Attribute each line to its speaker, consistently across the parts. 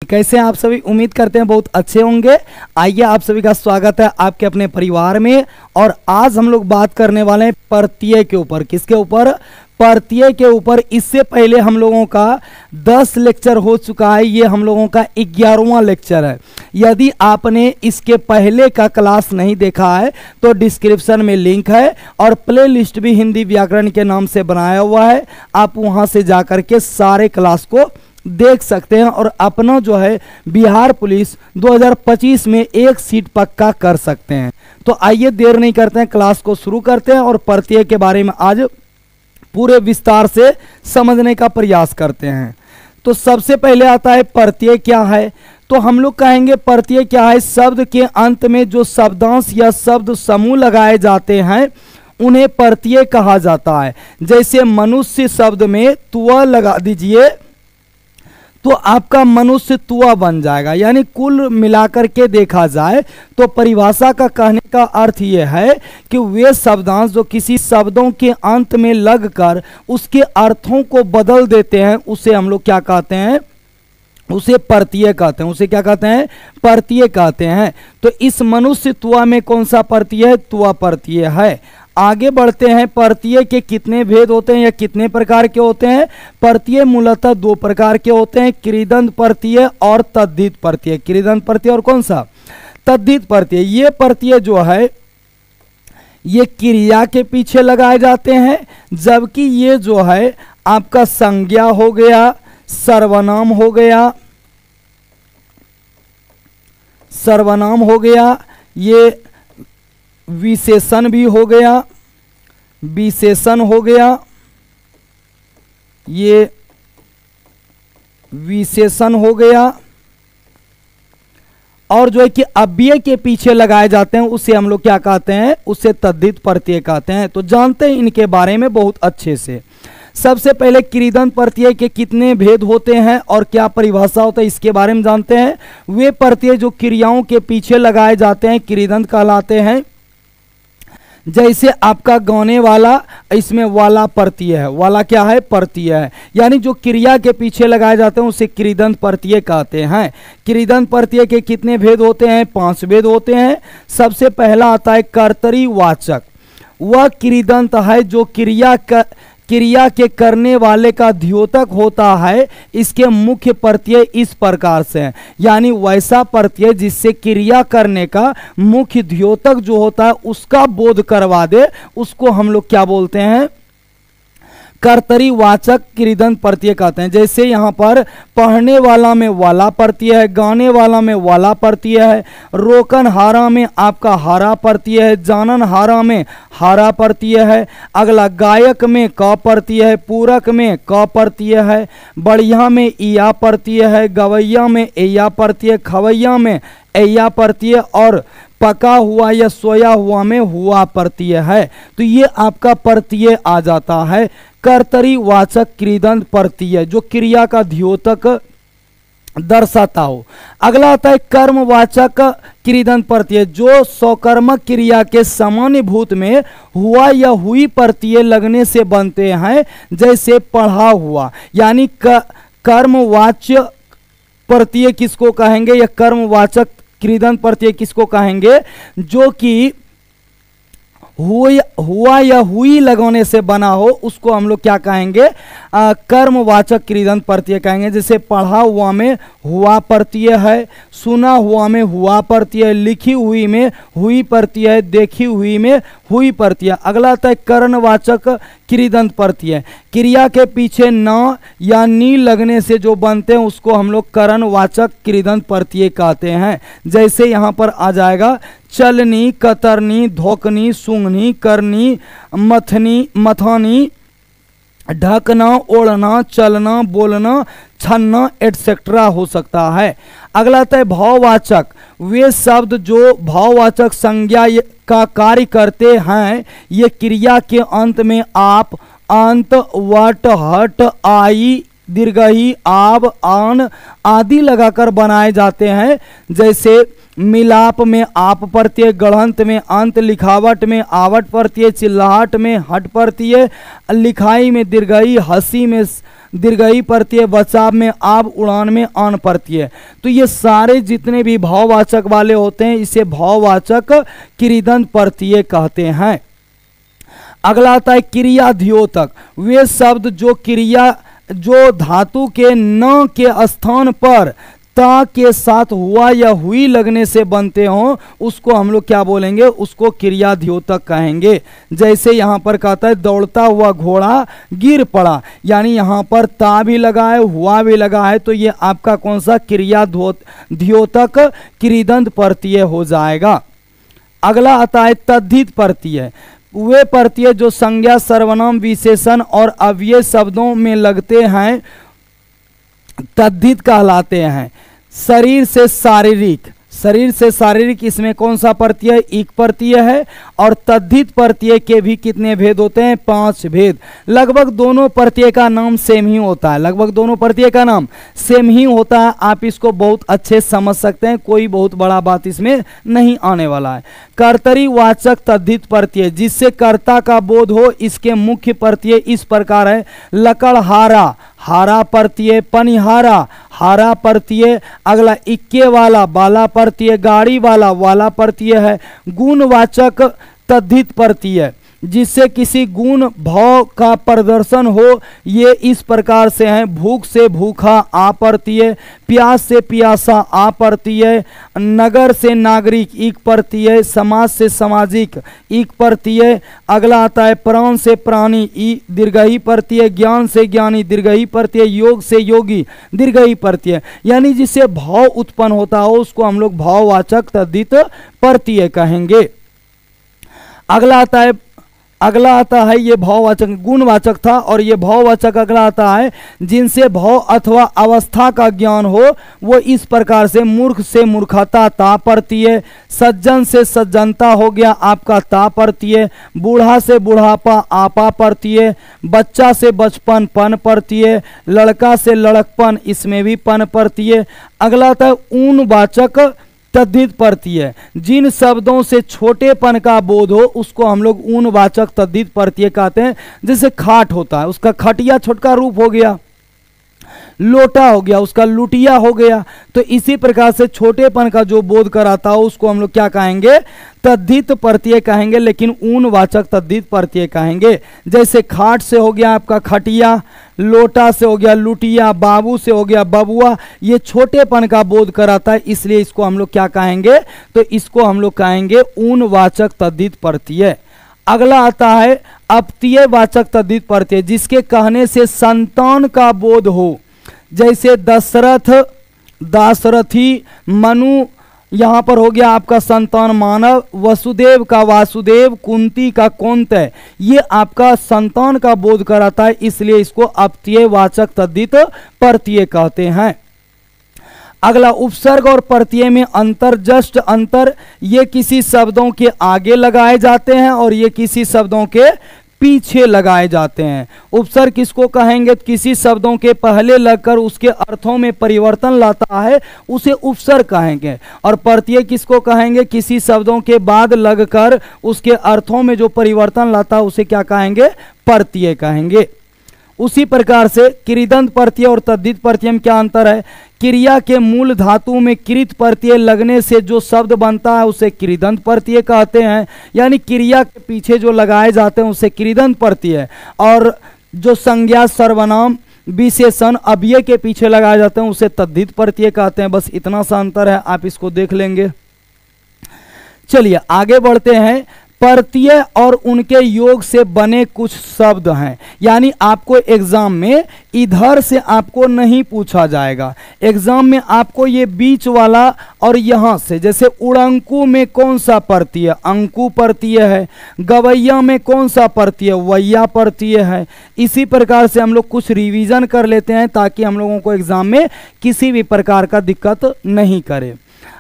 Speaker 1: कैसे हैं आप सभी? उम्मीद करते हैं बहुत अच्छे होंगे। आइए, आप सभी का स्वागत है आपके अपने परिवार में। और आज हम लोग बात करने वाले हैं प्रत्यय के ऊपर। किसके ऊपर? प्रत्यय के ऊपर। इससे पहले हम लोगों का 10 लेक्चर हो चुका है, ये हम लोगों का 11वां लेक्चर है। यदि आपने इसके पहले का क्लास नहीं देखा है तो डिस्क्रिप्शन में लिंक है और प्ले लिस्ट भी हिंदी व्याकरण के नाम से बनाया हुआ है, आप वहां से जाकर के सारे क्लास को देख सकते हैं और अपना जो है बिहार पुलिस 2025 में एक सीट पक्का कर सकते हैं। तो आइए देर नहीं करते हैं, क्लास को शुरू करते हैं और प्रत्यय के बारे में आज पूरे विस्तार से समझने का प्रयास करते हैं। तो सबसे पहले आता है प्रत्यय क्या है। तो हम लोग कहेंगे प्रत्यय क्या है? शब्द के अंत में जो शब्दांश या शब्द समूह लगाए जाते हैं उन्हें प्रत्यय कहा जाता है। जैसे मनुष्य शब्द में तुआ लगा दीजिए तो आपका मनुष्य तुआ बन जाएगा। यानी कुल मिलाकर के देखा जाए तो परिभाषा का कहने का अर्थ यह है कि वे शब्दांश जो किसी शब्दों के अंत में लगकर उसके अर्थों को बदल देते हैं उसे हम लोग क्या कहते हैं? उसे प्रत्यय कहते हैं। उसे क्या कहते हैं? प्रत्यय कहते हैं। तो इस मनुष्य तुआ में कौन सा प्रत्यय है? तुआ प्रत्यय है। आगे बढ़ते हैं। प्रत्यय के कितने भेद होते हैं या कितने प्रकार के होते हैं? प्रत्यय मूलतः 2 प्रकार के होते हैं, कृदंत प्रत्यय और तद्धित प्रत्यय। कृदंत प्रत्यय और कौन सा? तद्धित प्रत्यय। ये प्रत्यय जो है ये क्रिया के पीछे लगाए जाते हैं, जबकि ये जो है आपका संज्ञा हो गया, सर्वनाम हो गया, सर्वनाम हो गया, ये विशेषण भी हो गया, विशेषण हो गया, ये विशेषण हो गया और जो है कि अव्यय के पीछे लगाए जाते हैं उसे हम लोग क्या कहते हैं? उसे तद्धित प्रत्यय कहते हैं। तो जानते हैं इनके बारे में बहुत अच्छे से। सबसे पहले कृदंत प्रत्यय के कितने भेद होते हैं और क्या परिभाषा होता है इसके बारे में जानते हैं। वे प्रत्यय जो क्रियाओं के पीछे लगाए जाते हैं कृदंत कहलाते हैं। जैसे आपका गाने वाला, इसमें वाला प्रत्यय है। वाला क्या है? प्रत्यय है। यानी जो क्रिया के पीछे लगाए जाते हैं उसे कृदंत प्रत्यय कहते हैं। कृदंत प्रत्यय के कितने भेद होते हैं? 5 भेद होते हैं। सबसे पहला आता है कर्तरीवाचक। वह कृदंत है जो क्रिया के करने वाले का द्योतक होता है। इसके मुख्य प्रत्यय इस प्रकार से हैं। यानी वैसा प्रत्यय जिससे क्रिया करने का मुख्य द्योतक जो होता है उसका बोध करवा दे, उसको हम लोग क्या बोलते हैं? कर्तरीवाचक कृदंत प्रत्यय कहते हैं। जैसे यहाँ पर पढ़ने वाला में वाला प्रत्यय है, गाने वाला में वाला प्रत्यय है, रोकन हारा में आपका हारा प्रत्यय है, जानन हारा में हारा प्रत्यय है। अगला गायक में क प्रत्यय है, पूरक में क प्रत्यय है, बढ़िया में इया प्रत्यय है, गवैया में एया प्रत्यय, खवैया में एया प्रत्यय और पका हुआ या सोया हुआ में हुआ प्रत्यय है। तो ये आपका प्रत्यय आ जाता है कर्तरीवाचक कृदंत प्रत्यय जो क्रिया का द्योतक दर्शाता हो। अगला आता है कर्मवाचक कृदंत प्रत्यय जो स्वकर्मक क्रिया के सामान्यभूत में हुआ या हुई प्रत्यय लगने से बनते हैं। जैसे पढ़ा हुआ। यानी कर्मवाच्य प्रत्यय किसको कहेंगे या कर्मवाचक कृदंत प्रत्यय किसको कहेंगे? जो कि हुआ या हुई लगाने से बना हो उसको हम लोग क्या कहेंगे? कर्मवाचक कृदंत प्रत्यय कहेंगे। जैसे पढ़ा हुआ में हुआ प्रत्यय है, सुना हुआ में हुआ प्रत्यय, लिखी हुई में हुई प्रत्यय, देखी हुई में हुई प्रत्यय। अगला आता है करणवाचक कृदंत प्रत्यय। क्रिया के पीछे न या नी लगने से जो बनते हैं उसको हम लोग करणवाचक कृदंत प्रत्यय कहते हैं। जैसे यहाँ पर आ जाएगा चलनी, कतरनी, धोकनी, सूंघनी, करनी, मथनी, मथानी, ढकना, ओढ़ना, चलना, बोलना, छनना एटसेट्रा हो सकता है। अगला आता है भाववाचक। वे शब्द जो भाववाचक संज्ञा का कार्य करते हैं ये क्रिया के अंत में आप, अंत, वट, हट, आई, दीर्घई, आब, आन आदि लगाकर बनाए जाते हैं। जैसे मिलाप में आप प्रत्यय, गढ़ंत में अंत, लिखावट में आवट प्रत्यय, चिल्लाहट में हट प्रत्यय, लिखाई में दीर्घई, हंसी में दीर्घई प्रत्यय, बचाव में आब, उड़ान में आन प्रत्यय। तो ये सारे जितने भी भाववाचक वाले होते हैं इसे भाववाचक क्रियदंत प्रत्यय कहते हैं। अगला आता है क्रिया द्योतक। वे शब्द जो धातु के न के स्थान पर ता के साथ हुआ या हुई लगने से बनते हों उसको हम लोग क्या बोलेंगे, उसको क्रिया द्योतक कहेंगे। जैसे यहाँ पर कहता है दौड़ता हुआ घोड़ा गिर पड़ा, यानी यहाँ पर ता भी लगा है, हुआ भी लगा है, तो ये आपका कौन सा क्रिया द्योतक क्रियदंत प्रत्यय हो जाएगा। अगला आता है तद्धित प्रत्यय। वे प्रत्यय जो संज्ञा, सर्वनाम, विशेषण और अव्यय शब्दों में लगते हैं तद्धित कहलाते हैं। शरीर से शारीरिक, शरीर से शारीरिक, इसमें कौन सा प्रत्यय, इक प्रत्यय है। और तद्धित प्रत्यय के भी कितने भेद होते हैं, 5 भेद। लगभग दोनों प्रत्यय का नाम सेम ही होता है, लगभग दोनों प्रत्यय का नाम सेम ही होता है। आप इसको बहुत अच्छे समझ सकते हैं, कोई बहुत बड़ा बात इसमें नहीं आने वाला है। कर्तरी वाचक तद्धित प्रत्यय, जिससे कर्ता का बोध हो, इसके मुख्य प्रत्यय इस प्रकार है। लकड़हारा, हारा प्रत्यय, पनिहारा, हारा प्रत्यय। अगला इक्के वाला, बाला प्रत्यय, गाड़ी वाला, वाला प्रत्यय है। गुणवाचक तद्धित प्रत्यय, जिससे किसी गुण भाव का प्रदर्शन हो, ये इस प्रकार से हैं। भूख से भूखा आ प्रत्यय, प्यास से प्यासा आ प्रत्यय, नगर से नागरिक इक प्रत्यय, समाज से सामाजिक इक प्रत्यय। अगला आता है प्राण से प्राणी ई दीर्घई प्रत्यय, ज्ञान से ज्ञानी दीर्घई प्रत्यय, योग से योगी दीर्घई प्रत्यय। यानी जिससे भाव उत्पन्न होता हो उसको हम लोग भाववाचक तद्धित प्रत्यय कहेंगे। अगला आता है ये भाववाचक, गुणवाचक था, और ये भाववाचक अगला आता है जिनसे भाव अथवा अवस्था का ज्ञान हो, वो इस प्रकार से मूर्ख से मूर्खता ता प्रत्यय, सज्जन से सज्जनता हो गया आपका ता प्रत्यय, बूढ़ा से बुढ़ापा आपा प्रत्यय, बच्चा से बचपन पन प्रत्यय, लड़का से लड़कपन इसमें भी पन प्रत्यय। अगला आता है ऊनवाचक तद्धित प्रत्यय, जिन शब्दों से छोटेपन का बोध हो उसको हम लोग ऊनवाचक तद्धित प्रत्यय कहते हैं। जैसे खाट होता है, उसका खटिया छोटका रूप हो गया, लोटा हो गया, उसका लुटिया हो गया। तो इसी प्रकार से छोटेपन का जो बोध कराता हो उसको हम लोग क्या कहेंगे, तद्धित प्रत्यय कहेंगे, लेकिन ऊनवाचक तद्धित प्रत्यय कहेंगे। जैसे खाट से हो गया आपका खटिया, लोटा से हो गया लुटिया, बाबू से हो गया बबुआ, ये छोटेपन का बोध कराता है, इसलिए इसको हम लोग क्या कहेंगे, तो इसको हम लोग कहेंगे ऊनवाचक तद्धित प्रत्यय। अगला आता है अपत्यय वाचक तद्धित प्रत्यय, जिसके कहने से संतान का बोध हो। जैसे दशरथ दाशरथी, मनु यहाँ पर हो गया आपका संतान मानव, वसुदेव का वासुदेव, कुंती का कौंतेय, ये आपका संतान का बोध कराता है, इसलिए इसको अपत्यय वाचक तद्धित प्रत्यय कहते हैं। अगला उपसर्ग और प्रत्यय में अंतर, जस्ट अंतर, ये किसी शब्दों के आगे लगाए जाते हैं और ये किसी शब्दों के पीछे लगाए जाते हैं। उपसर्ग किसको कहेंगे, किसी शब्दों के पहले लगकर उसके अर्थों में परिवर्तन लाता है उसे उपसर्ग कहेंगे। और प्रत्यय किसको कहेंगे, किसी शब्दों के बाद लगकर उसके अर्थों में जो परिवर्तन लाता है उसे क्या कहेंगे, प्रत्यय कहेंगे। उसी प्रकार से क्रियदंत प्रत्यय और तद्धित प्रत्यय में क्या अंतर है, क्रिया के मूल धातु में कृत प्रत्यय लगने से जो शब्द बनता है उसे क्रियदंत प्रत्यय कहते हैं, यानी क्रिया के पीछे जो लगाए जाते हैं उसे क्रियदंत प्रत्यय, और जो संज्ञा सर्वनाम विशेषण अव्यय के पीछे लगाए जाते हैं उसे तद्धित प्रत्यय कहते हैं। बस इतना सा अंतर है, आप इसको देख लेंगे। चलिए आगे बढ़ते हैं। प्रत्यय और उनके योग से बने कुछ शब्द हैं, यानी आपको एग्जाम में इधर से आपको नहीं पूछा जाएगा, एग्जाम में आपको ये बीच वाला और यहाँ से, जैसे उड़ंकु में कौन सा प्रत्यय, अंकु प्रत्यय है, गवैया में कौन सा प्रत्यय, वैया प्रत्यय है। इसी प्रकार से हम लोग कुछ रिवीजन कर लेते हैं ताकि हम लोगों को एग्जाम में किसी भी प्रकार का दिक्कत नहीं करे।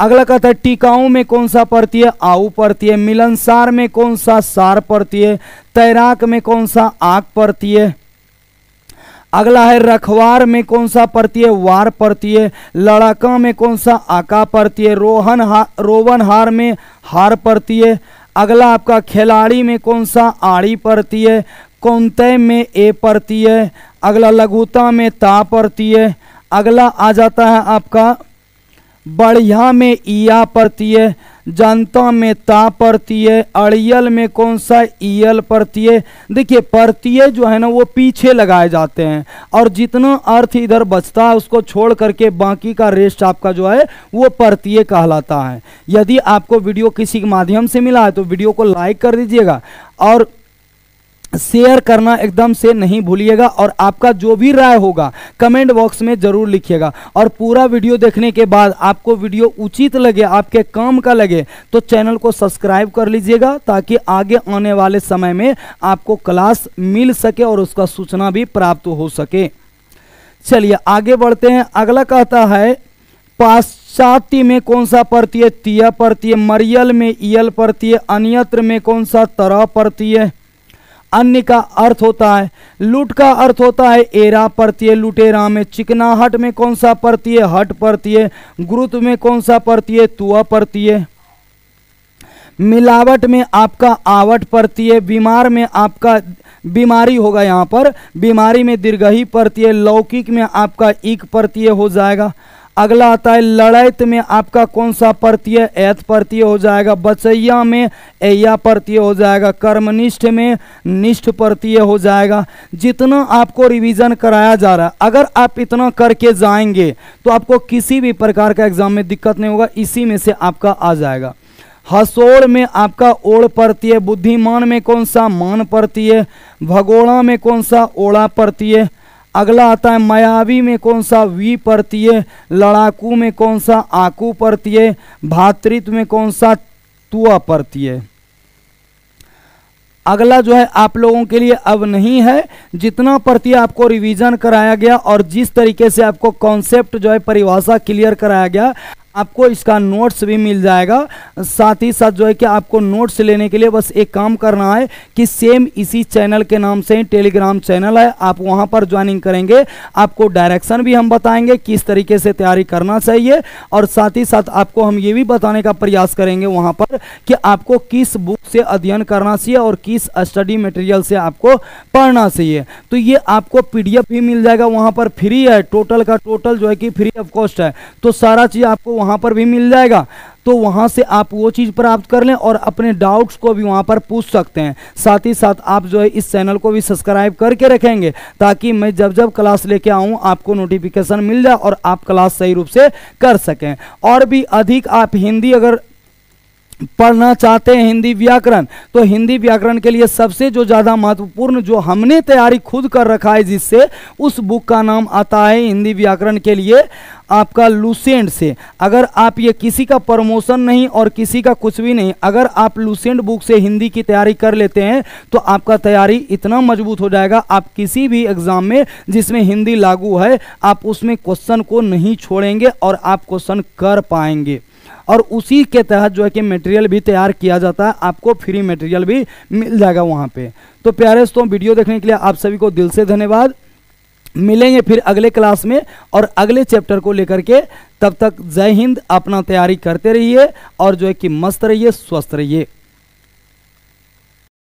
Speaker 1: अगला कहता है टिकाऊ में कौन सा प्रत्यय, आऊ प्रत्यय, मिलनसार में कौन सा सार प्रत्यय, तैराक में कौन सा आक प्रत्यय। अगला है रखवार में कौन सा प्रत्यय, वार प्रत्यय, लड़का में कौन सा आका प्रत्यय, रोवनहार में हार प्रत्यय। अगला आपका खिलाड़ी में कौन सा आड़ी प्रत्यय, कौंते में ए पड़ती है, अगला लघुता में ता पड़ती है, अगला आ जाता है आपका बढ़िया में ईया पड़ती है, जनता में ता पड़ती है, अड़ियल में कौन सा ईयल पड़ती है। देखिए पड़ती जो है ना वो पीछे लगाए जाते हैं और जितना अर्थ इधर बचता है उसको छोड़ करके बाकी का रेस्ट आपका जो है वो पड़ती कहलाता है। यदि आपको वीडियो किसी के माध्यम से मिला है तो वीडियो को लाइक कर दीजिएगा और शेयर करना एकदम से नहीं भूलिएगा और आपका जो भी राय होगा कमेंट बॉक्स में जरूर लिखिएगा। और पूरा वीडियो देखने के बाद आपको वीडियो उचित लगे, आपके काम का लगे तो चैनल को सब्सक्राइब कर लीजिएगा ताकि आगे आने वाले समय में आपको क्लास मिल सके और उसका सूचना भी प्राप्त हो सके। चलिए आगे बढ़ते हैं। अगला कहता है पाश्चात्य में कौन सा पड़ती है, तिया पड़ती है, मरियल में ईयल पड़ती है, अन्यत्र में कौन सा तरह पड़ती है। अन्य का अर्थ होता है, लूट का अर्थ होता है एरा पड़ती है, लुटेरा में। चिकनाहट में कौन सा पड़ती है, हट पड़ती है। गुरुत्व में कौन सा पड़ती है, तुआ पड़ती है। मिलावट में आपका आवट पड़ती है। बीमार में आपका बीमारी होगा, यहाँ पर बीमारी में दीर्घही पड़ती है। लौकिक में आपका इक पड़ती है हो जाएगा। अगला आता है लड़ैत में आपका कौन सा पड़ती है, ऐत पड़ती हो जाएगा। बचैया में ऐया पड़ती हो जाएगा। कर्मनिष्ठ में निष्ठ पड़ती हो जाएगा। जितना आपको रिवीजन कराया जा रहा है अगर आप इतना करके जाएंगे तो आपको किसी भी प्रकार का एग्जाम में दिक्कत नहीं होगा, इसी में से आपका आ जाएगा। हसोड़ में आपका ओढ़ पड़ती है। बुद्धिमान में कौन सा मान पड़ती है। भगोड़ा में कौन सा ओढ़ा पड़ती है। अगला आता है मायावी में कौन सा वी पड़ती है। लड़ाकू में कौन सा आकू पड़ती है। भातृत्व में कौन सा तुआ पड़ती है। अगला जो है आप लोगों के लिए अब नहीं है, जितना पड़ती है आपको रिवीजन कराया गया और जिस तरीके से आपको कॉन्सेप्ट जो है परिभाषा क्लियर कराया गया आपको इसका नोट्स भी मिल जाएगा। साथ ही साथ जो है कि आपको नोट्स लेने के लिए बस एक काम करना है कि सेम इसी चैनल के नाम से ही टेलीग्राम चैनल है, आप वहां पर ज्वाइनिंग करेंगे। आपको डायरेक्शन भी हम बताएंगे किस तरीके से तैयारी करना चाहिए और साथ ही साथ आपको हम ये भी बताने का प्रयास करेंगे वहां पर कि आपको किस बुक से अध्ययन करना चाहिए और किस स्टडी मटेरियल से आपको पढ़ना चाहिए। तो ये आपको PDF भी मिल जाएगा, वहां पर फ्री है, टोटल का टोटल जो है कि फ्री ऑफ कॉस्ट है। तो सारा चीज़ आपको वहां पर भी मिल जाएगा, तो वहां से आप वो चीज प्राप्त कर लें और अपने डाउट्स को भी वहां पर पूछ सकते हैं। साथ ही साथ आप जो है इस चैनल को भी सब्सक्राइब करके रखेंगे ताकि मैं जब जब क्लास लेके आऊं आपको नोटिफिकेशन मिल जाए और आप क्लास सही रूप से कर सकें। और भी अधिक आप हिंदी अगर पढ़ना चाहते हैं हिंदी व्याकरण, तो हिंदी व्याकरण के लिए सबसे जो ज़्यादा महत्वपूर्ण जो हमने तैयारी खुद कर रखा है जिससे उस बुक का नाम आता है हिंदी व्याकरण के लिए आपका लुसेंट से। अगर आप ये किसी का प्रमोशन नहीं और किसी का कुछ भी नहीं, अगर आप लुसेंट बुक से हिंदी की तैयारी कर लेते हैं तो आपका तैयारी इतना मजबूत हो जाएगा, आप किसी भी एग्जाम में जिसमें हिंदी लागू है आप उसमें क्वेश्चन को नहीं छोड़ेंगे और आप क्वेश्चन कर पाएंगे। और उसी के तहत जो है कि मटेरियल भी तैयार किया जाता है, आपको फ्री मटेरियल भी मिल जाएगा वहाँ पे। तो प्यारे दोस्तों वीडियो देखने के लिए आप सभी को दिल से धन्यवाद। मिलेंगे फिर अगले क्लास में और अगले चैप्टर को लेकर के। तब तक जय हिंद, अपना तैयारी करते रहिए और जो है कि मस्त रहिए, स्वस्थ रहिए।